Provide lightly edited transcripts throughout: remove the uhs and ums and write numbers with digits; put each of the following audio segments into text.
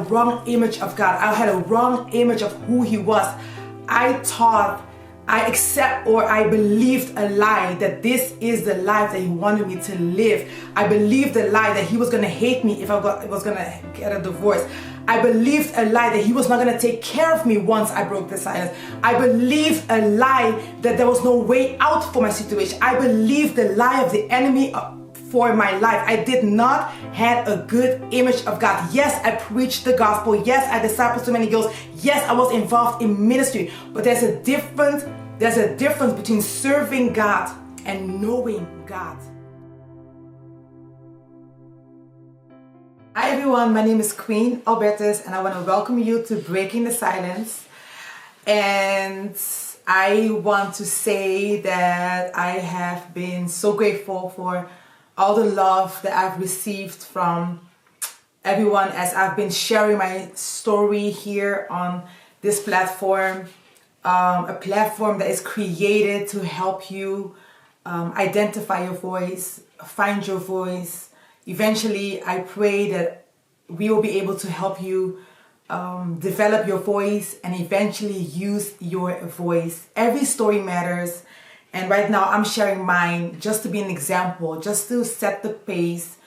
wrong image of God. I had a wrong image of who He was. I believed a lie that this is the life that He wanted me to live. I believed a lie that He was going to hate me if I was going to get a divorce. I believed a lie that He was not going to take care of me once I broke the silence. I believed a lie that there was no way out for my situation. I believed the lie of the enemy for my life. I did not have a good image of God. Yes, I preached the gospel. Yes, I discipled so many girls. Yes, I was involved in ministry. But there's a difference between serving God and knowing God. Hi everyone, my name is Queen Albertus and I want to welcome you to Breaking the Silence. And I want to say that I have been so grateful for all the love that I've received from everyone as I've been sharing my story here on this platform. A platform that is created to help you identify your voice, find your voice. Eventually, I pray that we will be able to help you develop your voice and eventually use your voice. Every story matters. And right now, I'm sharing mine just to be an example, just to set the pace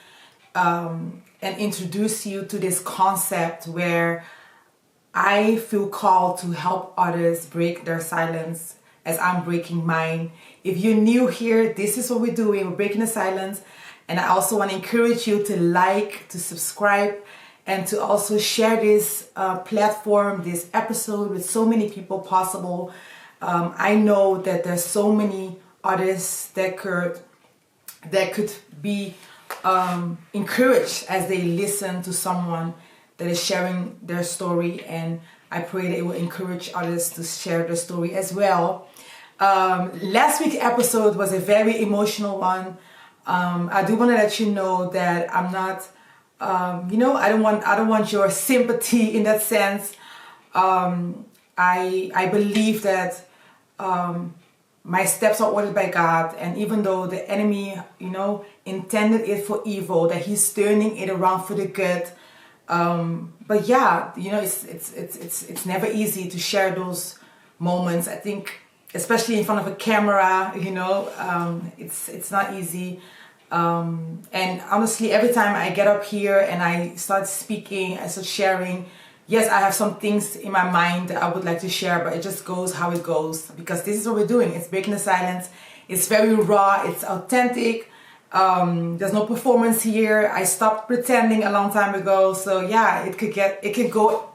and introduce you to this concept where I feel called to help others break their silence as I'm breaking mine. If you're new here, this is what we're doing. We're breaking the silence. And I also want to encourage you to like, to subscribe, and to also share this platform, this episode with so many people possible. I know that there's so many others that could be encouraged as they listen to someone that is sharing their story, and I pray that it will encourage others to share their story as well. Last week's episode was a very emotional one. I do want to let you know that I'm not, I don't want your sympathy in that sense. I believe that my steps are ordered by God, and even though the enemy, intended it for evil, that He's turning it around for the good. But yeah, it's never easy to share those moments. I think, especially in front of a camera, it's not easy. And honestly, every time I get up here and I start speaking, I start sharing, yes, I have some things in my mind that I would like to share, but it just goes how it goes, because this is what we're doing. It's breaking the silence. It's very raw. It's authentic. There's no performance here. I stopped pretending a long time ago. So yeah, it could go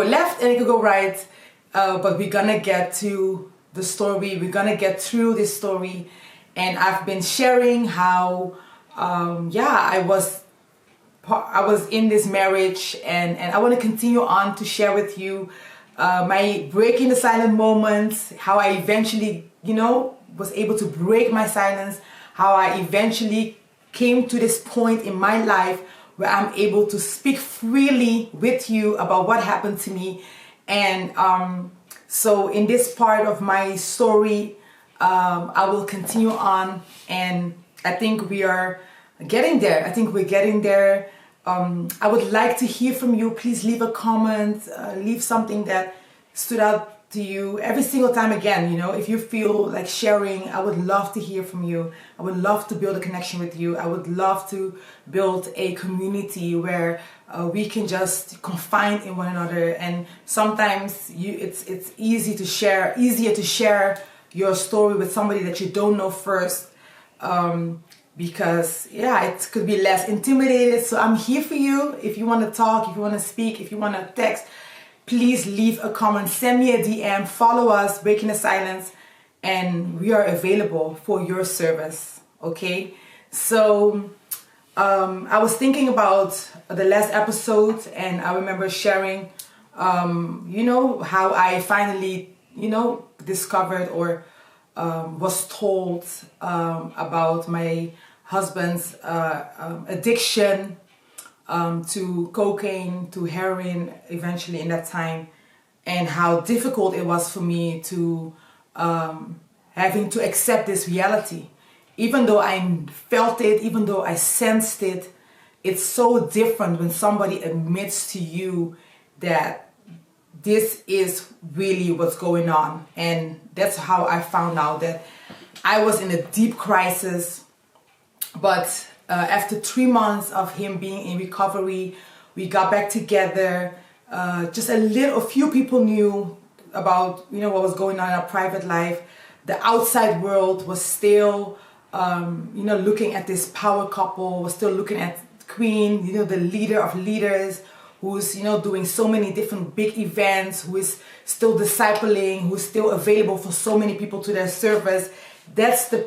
left and it could go right. But we're gonna get to the story. We're gonna get through this story. And I've been sharing how, I was in this marriage, and I want to continue on to share with you my breaking the silent moments, how I eventually, was able to break my silence, how I eventually came to this point in my life where I'm able to speak freely with you about what happened to me. And so in this part of my story, I will continue on, and I think we are getting there. I think we're getting there. I would like to hear from you. Please leave a comment, leave something that stood out to you every single time. Again, if you feel like sharing, I would love to hear from you. I would love to build a connection with you. I would love to build a community where we can just confide in one another. And sometimes it's easier to share your story with somebody that you don't know first, because it could be less intimidated. So I'm here for you. If you want to talk, if you want to speak, if you want to text, please leave a comment, send me a DM, follow us, Breaking the Silence, and we are available for your service, okay? So I was thinking about the last episode, and I remember sharing, how I finally, discovered or was told about my husband's addiction to cocaine, to heroin, eventually in that time, and how difficult it was for me to having to accept this reality. Even though I felt it, even though I sensed it, it's so different when somebody admits to you that this is really what's going on. And that's how I found out that I was in a deep crisis. But after 3 months of him being in recovery, we got back together. Just a few people knew about, what was going on in our private life. The outside world was still, looking at this power couple, was still looking at Queen, the leader of leaders, who's, doing so many different big events, who is still discipling, who's still available for so many people to their service. That's the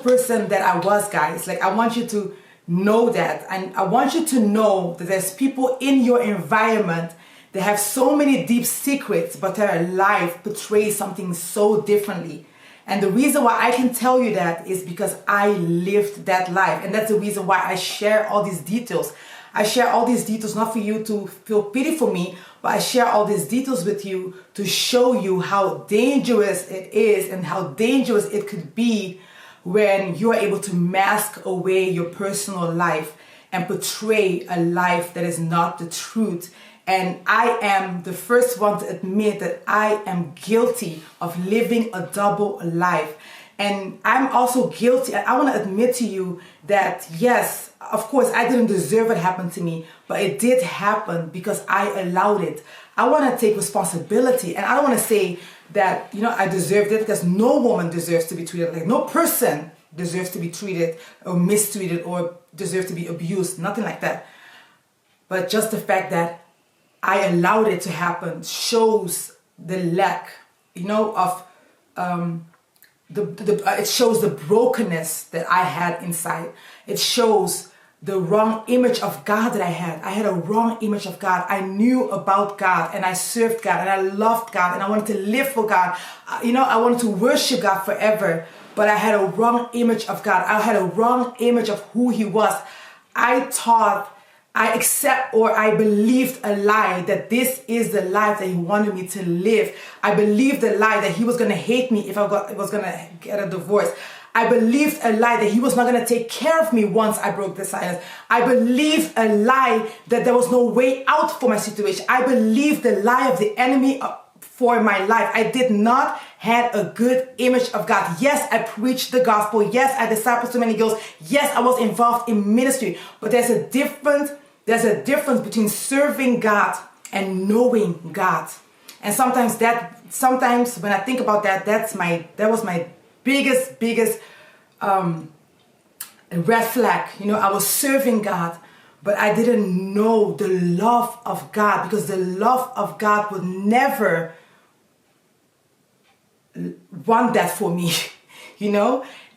person that I was, guys. Like, I want you to know that. And I want you to know that there's people in your environment that have so many deep secrets, but their life portrays something so differently. And the reason why I can tell you that is because I lived that life. And that's the reason why I share all these details. I share all these details not for you to feel pity for me, but I share all these details with you to show you how dangerous it is and how dangerous it could be when you're able to mask away your personal life and portray a life that is not the truth. And I am the first one to admit that I am guilty of living a double life. And I'm also guilty. I want to admit to you that, yes, of course, I didn't deserve what happened to me, but it did happen because I allowed it. I want to take responsibility. And I don't want to say that, I deserved it, because no woman deserves to be treated like, no person deserves to be treated or mistreated or deserves to be abused, nothing like that. But just the fact that I allowed it to happen shows the lack, of, it shows the brokenness that I had inside. It shows the wrong image of God that I had. I had a wrong image of God. I knew about God and I served God and I loved God and I wanted to live for God. I wanted to worship God forever, but I had a wrong image of God. I had a wrong image of who He was. I believed a lie that this is the life that He wanted me to live. I believed a lie that He was going to hate me if I was going to get a divorce. I believed a lie that He was not going to take care of me once I broke the silence. I believed a lie that there was no way out for my situation. I believed the lie of the enemy for my life. I did not have a good image of God. Yes, I preached the gospel. Yes, I discipled so many girls. Yes, I was involved in ministry. But there's a difference between serving God and knowing God. And sometimes when I think about that, that was my biggest red flag. I was serving God, but I didn't know the love of God, because the love of God would never want that for me,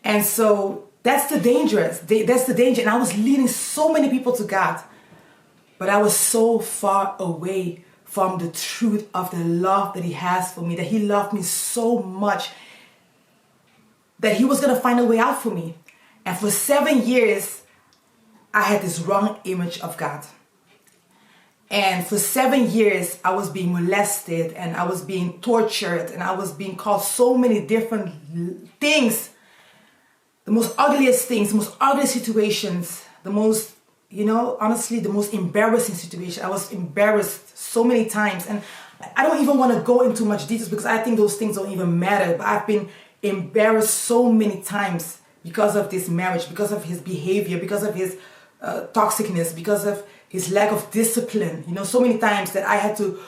And so that's the danger. And I was leading so many people to God, but I was so far away from the truth of the love that He has for me, that He loved me so much that He was going to find a way out for me. And for 7 years, I had this wrong image of God. And for 7 years, I was being molested and I was being tortured and I was being called so many different things. The most ugliest things, the most ugly situations, the most, honestly, the most embarrassing situation. I was embarrassed so many times. And I don't even want to go into much details because I think those things don't even matter. But I've been embarrassed so many times because of this marriage, because of his behavior, because of his toxicness, because of his lack of discipline. So many times that I had to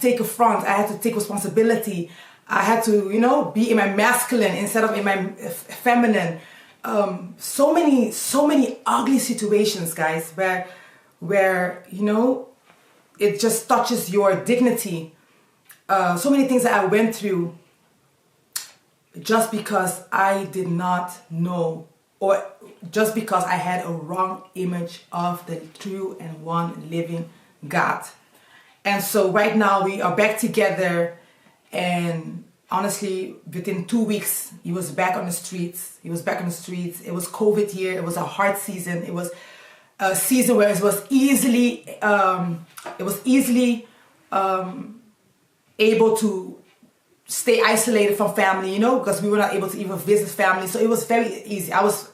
take a front, I had to take responsibility, I had to, be in my masculine instead of in my feminine. So many ugly situations, guys, where it just touches your dignity. So many things that I went through just because I did not know, or just because I had a wrong image of the true and one living God. And so right now we are back together, and honestly, within 2 weeks, he was back on the streets. It was COVID year. It was a hard season. It was a season where it was easily able to stay isolated from family, because we were not able to even visit family. So it was very easy. I was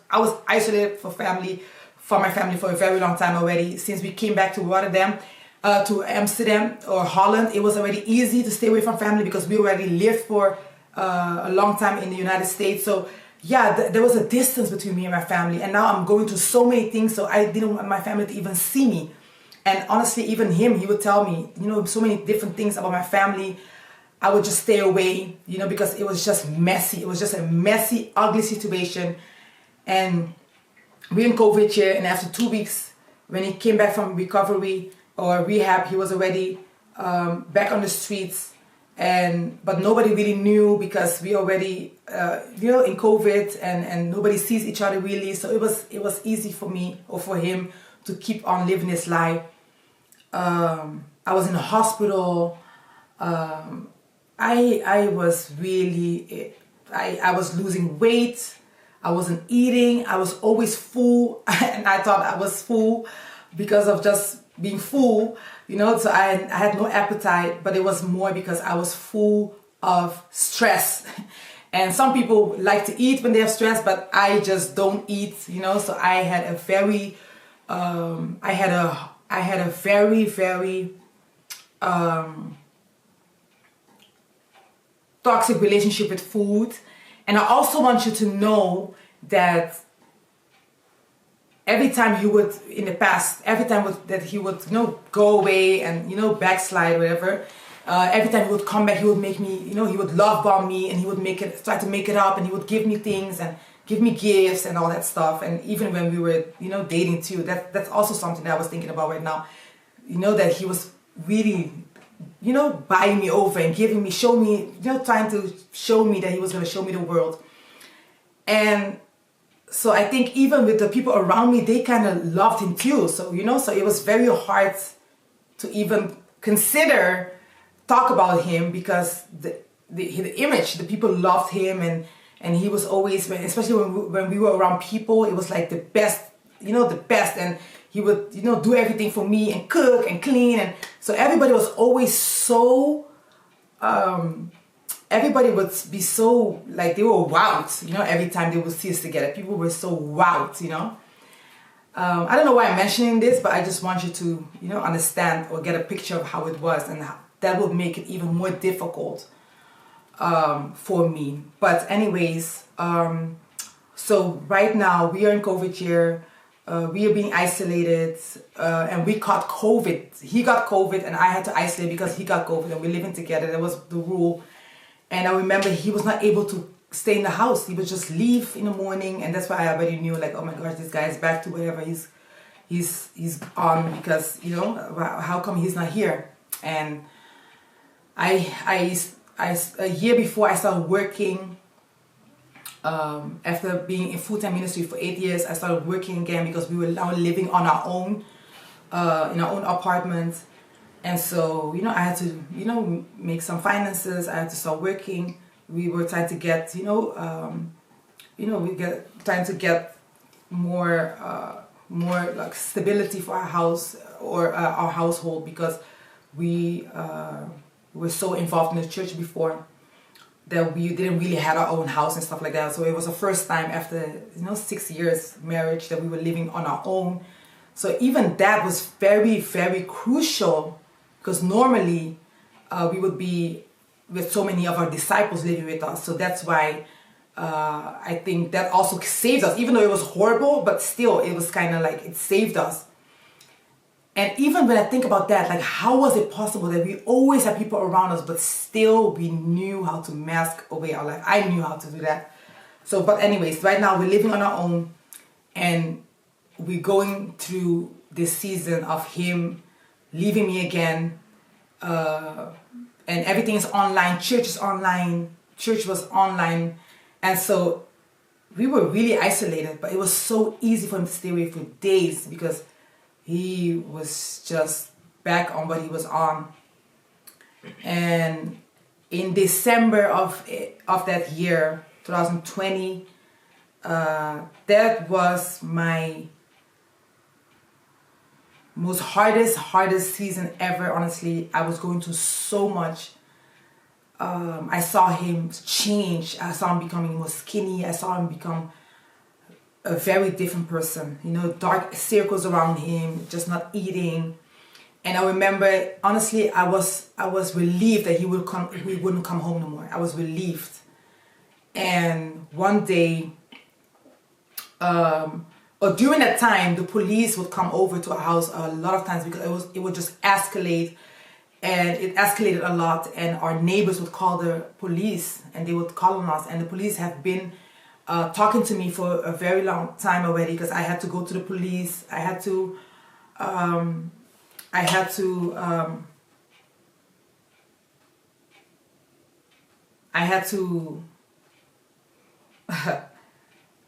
isolated from family from my family for a very long time already. Since we came back to Rotterdam, to Amsterdam or Holland, it was already easy to stay away from family because we already lived for a long time in the United States. So yeah, there was a distance between me and my family, and now I'm going through so many things, so I didn't want my family to even see me. And honestly, even him, he would tell me, so many different things about my family. I would just stay away, because it was just messy. It was just a messy, ugly situation. And we're in COVID here, and after 2 weeks, when he came back from recovery or rehab, he was already back on the streets. But nobody really knew because we already, in COVID, and nobody sees each other really. So it was easy for me or for him to keep on living his life. I was in the hospital. I was really, I was losing weight. I wasn't eating. I was always full, and I thought I was full because of just being full, so I had no appetite, but it was more because I was full of stress. And some people like to eat when they have stress, but I just don't eat, so I had a very, very toxic relationship with food. And I also want you to know that every time he would, in the past, that he would, go away and, backslide, whatever, every time he would come back, he would make me, he would love bomb me, and he would try to make it up, and he would give me things and give me gifts and all that stuff. And even when we were, dating too, that's also something that I was thinking about right now, that he was really, buying me over and trying to show me that he was going to show me the world. And so I think even with the people around me, they kind of loved him too. So, so it was very hard to even talk about him, because the image, the people loved him, and he was always, especially when we were around people, it was like the best, the best. And he would, do everything for me and cook and clean. And so everybody was always so, everybody would be so, like, they were wowed, every time they would see us together. People were so wowed, I don't know why I'm mentioning this, but I just want you to, understand or get a picture of how it was, and that would make it even more difficult for me. But anyways, so right now we are in COVID year. We are being isolated, and we caught COVID. He got COVID, and I had to isolate because he got COVID, and we're living together. That was the rule. And I remember he was not able to stay in the house. He would just leave in the morning, and that's why I already knew, like, oh my gosh, this guy is back to whatever he's on, because how come he's not here? And I a year before I started working. After being in full-time ministry for 8 years, I started working again because we were now living on our own, in our own apartment. And so, I had to, make some finances. I had to start working. We were trying to get, trying to get more like stability for our house or our household, because we were so involved in the church before that we didn't really have our own house and stuff like that. So it was the first time after 6 years marriage that we were living on our own. So even that was very, very crucial, because normally we would be with so many of our disciples living with us. So that's why I think that also saved us, even though it was horrible, but still it was kind of like it saved us. And even when I think about that, like, how was it possible that we always had people around us, but still we knew how to mask away our life? I knew how to do that. So, but anyways, right now we're living on our own, and we're going through this season of him leaving me again. And everything is online. Church is online. Church was online. And so we were really isolated, but it was so easy for him to stay away for days, because he was just back on what he was on. And in December of that year, 2020, that was my most hardest season ever. Honestly, I was going through so much. I saw him change. I saw him becoming more skinny. I saw him become a very different person, you know, dark circles around him, just not eating. And I remember, honestly, I was relieved that he wouldn't come home no more. I was relieved. And one day, or during that time, the police would come over to our house a lot of times because it would just escalate, and it escalated a lot. And our neighbors would call the police, and they would call on us. And the police have been talking to me for a very long time already, because I had to go to the police. I had to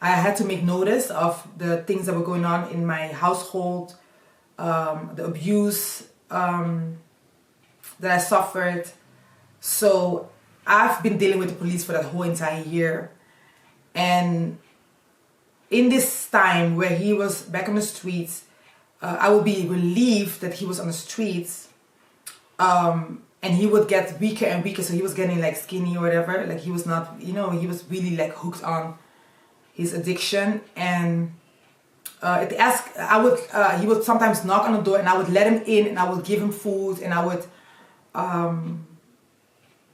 I had to make notice of the things that were going on in my household, the abuse that I suffered. So I've been dealing with the police for that whole entire year. And in this time where he was back on the streets, I would be relieved that he was on the streets. And he would get weaker and weaker, so he was getting like skinny or whatever. Like he was not, you know, he was really like hooked on his addiction. And he would sometimes knock on the door, and I would let him in, and I would give him food, and I would,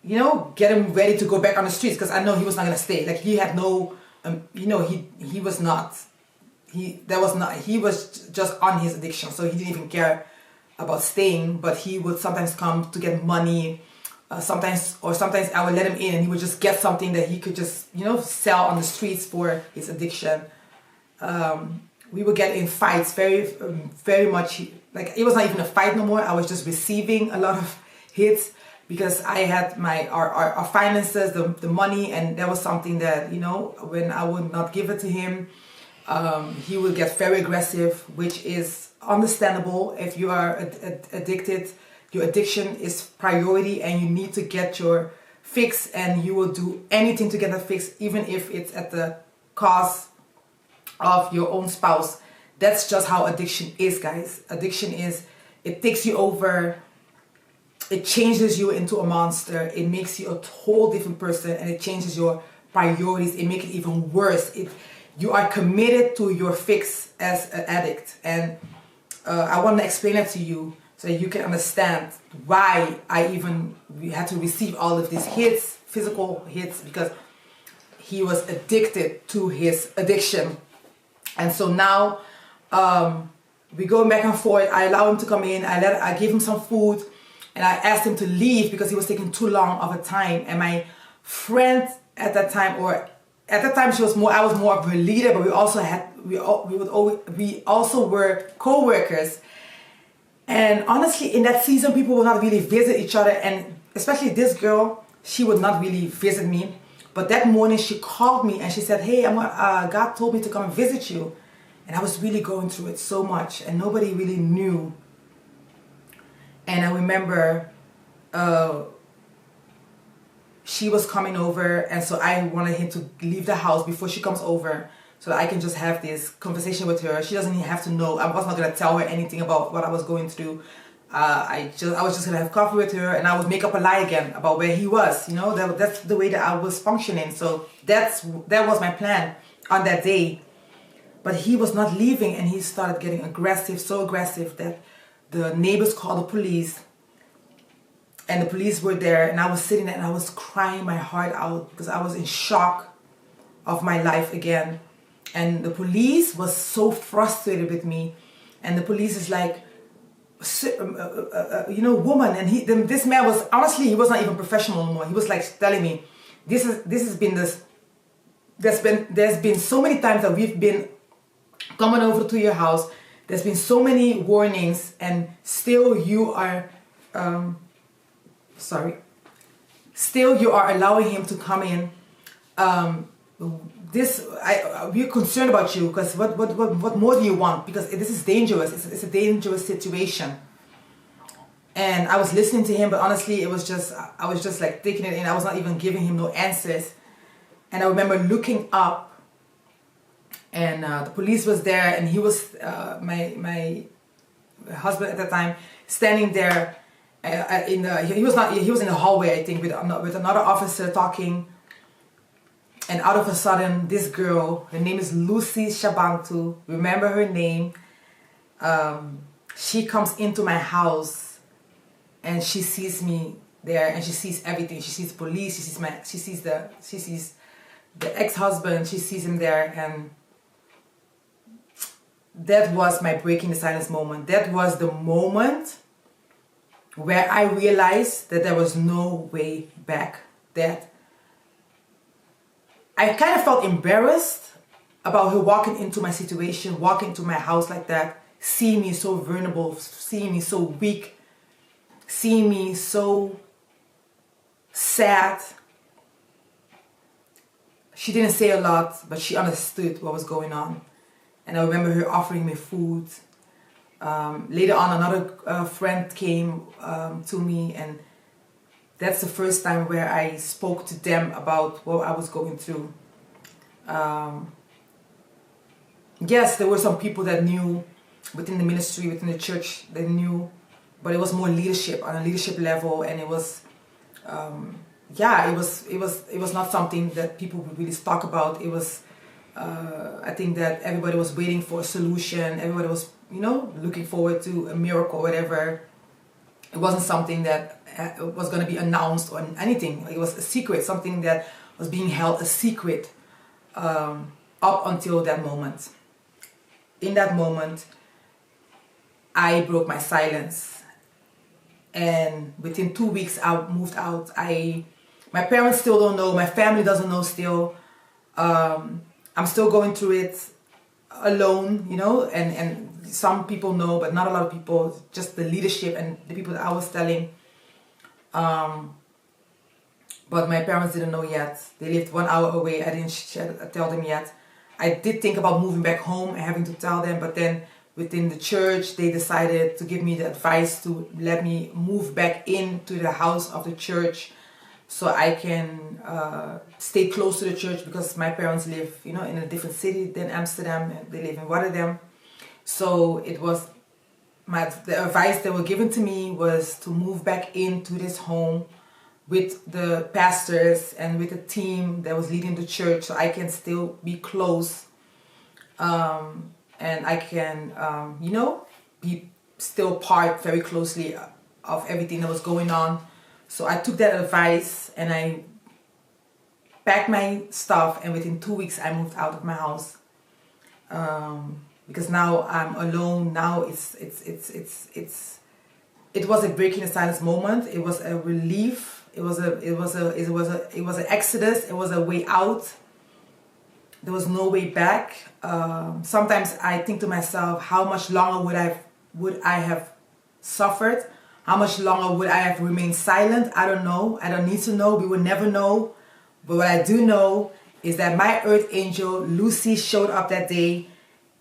you know, get him ready to go back on the streets, because I know he was not gonna stay. Like he had no, you know, he was just on his addiction, so he didn't even care about staying. But he would sometimes come to get money, sometimes I would let him in, and he would just get something that he could just, you know, sell on the streets for his addiction. We would get in fights very much. Like it was not even a fight no more. I was just receiving a lot of hits because I had our finances, the money, and that was something that, you know, when I would not give it to him, he would get very aggressive, which is understandable. If you are addicted, your addiction is priority, and you need to get your fix, and you will do anything to get a fix, even if it's at the cost of your own spouse. That's just how addiction is, guys. Addiction is, it takes you over, it changes you into a monster, it makes you a whole different person, and it changes your priorities, it makes it even worse. You are committed to your fix as an addict. And I want to explain that to you so that you can understand why we had to receive all of these hits, physical hits, because he was addicted to his addiction. And so now we go back and forth. I allow him to come in. I give him some food, and I asked him to leave because he was taking too long of a time. And my friend at that time, I was more of a leader, but we also were co-workers. And honestly, in that season, people would not really visit each other, and especially this girl, she would not really visit me. But that morning, she called me and she said, "Hey, God told me to come and visit you." And I was really going through it so much, and nobody really knew. And I remember she was coming over, and so I wanted him to leave the house before she comes over, so that I can just have this conversation with her. She doesn't even have to know. I was not gonna tell her anything about what I was going through. I was just gonna have coffee with her, and I would make up a lie again about where he was. You know, that's the way that I was functioning. So that was my plan on that day. But he was not leaving, and he started getting aggressive, so aggressive that the neighbors called the police. And the police were there, and I was sitting there and I was crying my heart out because I was in shock of my life again. And the police was so frustrated with me. And the police is like, you know, woman. And this man was, honestly, he was not even professional anymore. He was like telling me, there's been so many times that we've been coming over to your house. There's been so many warnings, and still you are, still you are allowing him to come in. We're concerned about you, because what more do you want? Because this is dangerous. It's a dangerous situation. And I was listening to him, but honestly, I was just like taking it in. I was not even giving him no answers. And I remember looking up, and the police was there, and he was my husband at the time standing there. He was in the hallway, I think, with another officer talking. And out of a sudden, this girl, her name is Lucy Shabantu, remember her name, she comes into my house and she sees me there, and she sees everything. She sees police, she sees the ex-husband, she sees him there. And that was my breaking the silence moment. That was the moment where I realized that there was no way back. That I kind of felt embarrassed about her walking into my situation, walking into my house like that, seeing me so vulnerable, seeing me so weak, seeing me so sad. She didn't say a lot, but she understood what was going on. And I remember her offering me food. Later on, another friend came to me, and that's the first time where I spoke to them about what I was going through. Yes, there were some people that knew within the ministry, within the church, they knew, but it was more leadership, on a leadership level, and it was, it was not something that people would really talk about. It was, I think that everybody was waiting for a solution. Everybody was, looking forward to a miracle or whatever. It wasn't something that was going to be announced or anything. It was a secret, something that was being held a secret up until that moment. In that moment, I broke my silence, and within 2 weeks I moved out. My parents still don't know, my family doesn't know still. I'm still going through it alone, and some people know, but not a lot of people, just the leadership and the people that I was telling. But my parents didn't know yet. They lived 1 hour away. I didn't tell them yet. I did think about moving back home and having to tell them, but then within the church, they decided to give me the advice to let me move back into the house of the church so I can stay close to the church, because my parents live, in a different city than Amsterdam, and they live in Rotterdam. So it was the advice that were given to me was to move back into this home with the pastors and with the team that was leading the church, so I can still be close, and I can, be still part very closely of everything that was going on. So I took that advice and I packed my stuff, and within 2 weeks I moved out of my house, because now I'm alone. Now it was a breaking the silence moment. It was a relief. It was an exodus. It was a way out. There was no way back. Sometimes I think to myself, how much longer would I have suffered? How much longer would I have remained silent? I don't know. I don't need to know. We will never know. But what I do know is that my earth angel Lucy showed up that day,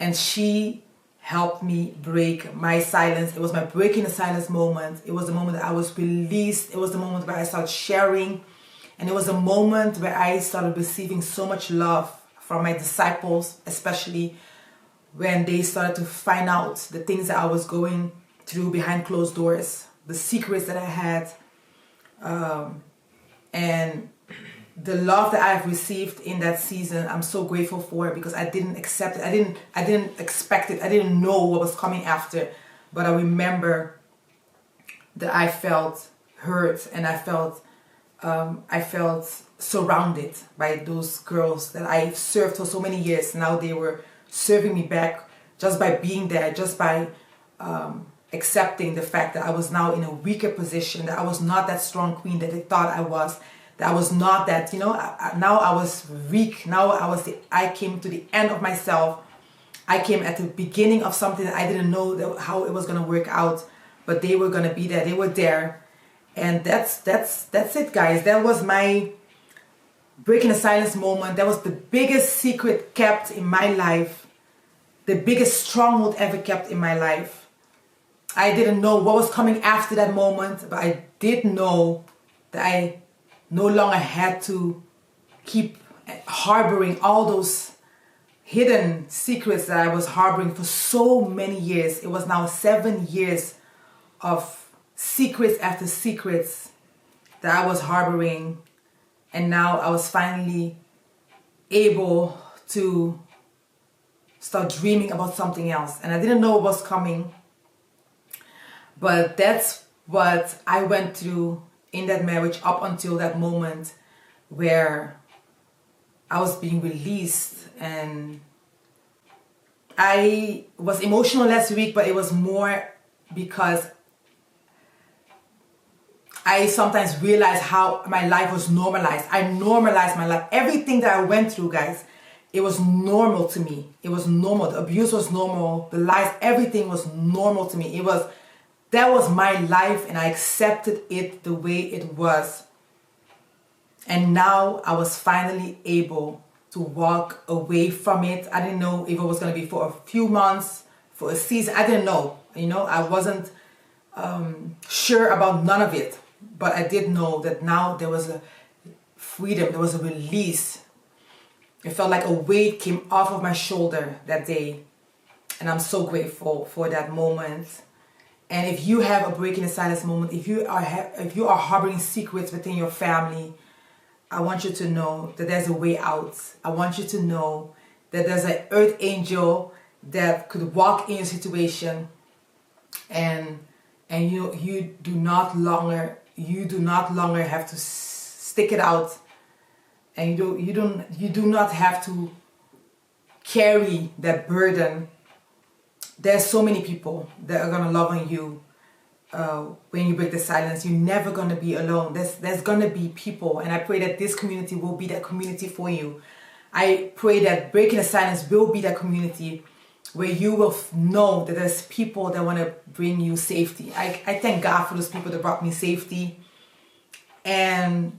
and she helped me break my silence. It was my breaking the silence moment. It was the moment that I was released. It was the moment where I started sharing. And it was a moment where I started receiving so much love from my disciples, especially when they started to find out the things that I was going through behind closed doors, the secrets that I had, and the love that I've received in that season. I'm so grateful for it, because I didn't accept it. I didn't expect it. I didn't know what was coming after. But I remember that I felt hurt, and I felt surrounded by those girls that I served for so many years. Now they were serving me back just by being there, just by accepting the fact that I was now in a weaker position, that I was not that strong queen that they thought I was. That I was not that, now I was weak. Now I came to the end of myself. I came at the beginning of something that I didn't know how it was going to work out, but they were going to be there. They were there. And that's it, guys. That was my breaking the silence moment. That was the biggest secret kept in my life. The biggest stronghold ever kept in my life. I didn't know what was coming after that moment, but I did know that I no longer had to keep harboring all those hidden secrets that I was harboring for so many years. It was now 7 years of secrets after secrets that I was harboring, and now I was finally able to start dreaming about something else. And I didn't know what was coming, but that's what I went through in that marriage up until that moment where I was being released. And I was emotional last week, but it was more because I sometimes realized how my life was normalized. I normalized my life. Everything that I went through, guys, it was normal to me. It was normal. The abuse was normal. The lies, everything was normal to me. That was my life, and I accepted it the way it was. And now I was finally able to walk away from it. I didn't know if it was going to be for a few months, for a season. I didn't know. I wasn't sure about none of it. But I did know that now there was a freedom, there was a release. It felt like a weight came off of my shoulder that day. And I'm so grateful for that moment. And if you have a breaking the silence moment, if you are harboring secrets within your family, I want you to know that there's a way out. I want you to know that there's an earth angel that could walk in your situation, and you do not longer have to stick it out, and you do not have to carry that burden. There's so many people that are gonna love on you when you break the silence. You're never gonna be alone. There's gonna be people, and I pray that this community will be that community for you. I pray that breaking the silence will be that community where you will know that there's people that want to bring you safety. I thank God for those people that brought me safety. And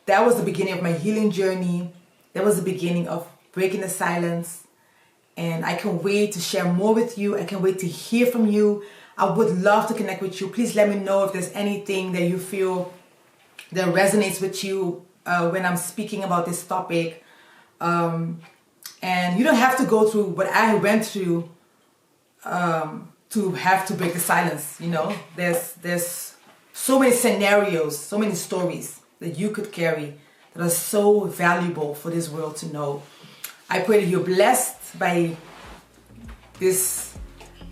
that was the beginning of my healing journey. That was the beginning of breaking the silence. And I can wait to share more with you. I can wait to hear from you. I would love to connect with you. Please let me know if there's anything that you feel that resonates with you when I'm speaking about this topic. And you don't have to go through what I went through to have to break the silence. There's so many scenarios, so many stories that you could carry that are so valuable for this world to know. I pray that you're blessed by this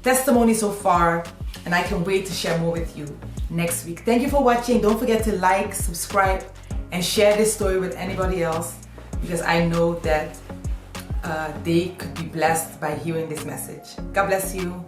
testimony so far, and I can wait to share more with you next week. Thank you for watching. Don't forget to like, subscribe, and share this story with anybody else, because I know that they could be blessed by hearing this message. God bless you.